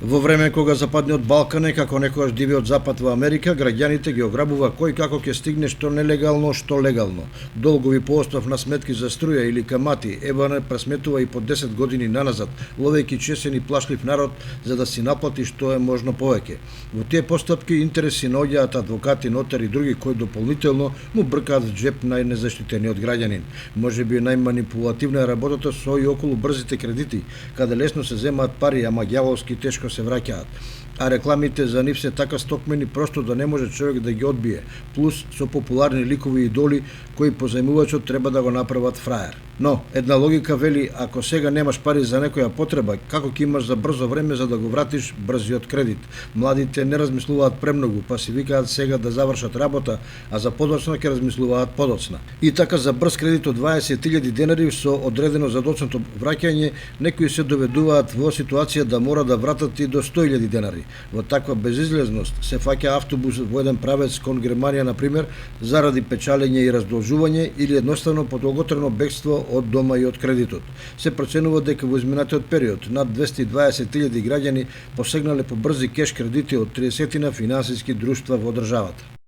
Во време кога Западниот Балкан е како некогаш дивиот Запад во Америка, граѓаните ги ограбува кој како ќе стигне што нелегално, што легално. Долгови по основ на сметки за струја или камати, ЕБН пресметува и по 10 години наназад, ловејќи чесен и плашлив народ за да си наплати што е можно повеќе. Во тие постапки интереси наоѓаат адвокати, нотари и други кои дополнително му бркаат в джеп најнезаштитениот граѓанин. Можеби најманипулативна е работата со и околу брзите кредити, каде лесно се земаат пари, ама ѓаволски тешко се враќаат. А рекламите за нив се така стокмени просто да не може човек да ги одбие, плюс со популарни ликови идоли кои позајмувачот треба да го направат фраер. Но, една логика вели, ако сега немаш пари за некоја потреба, како ќе имаш за брзо време за да го вратиш брзиот кредит? Младите не размислуваат премногу, па си викаат сега да завршат работа, а за подоцна ќе размислуваат подоцна. И така за брз кредит од 20.000 денари со одредено задочното враќање, некои се доведуваат во ситуација да мора да вратат и до 100.000 денари. Во таква безизлезност се фаќа автобус во еден правец кон Германија, например, заради печалење и раздолжување или едноставно подолготрено бегство од дома и од кредитот. Се проценува дека во изминатиот период над 220.000 граѓани посегнале по брзи кеш кредити од 30 финансиски друштва во државата.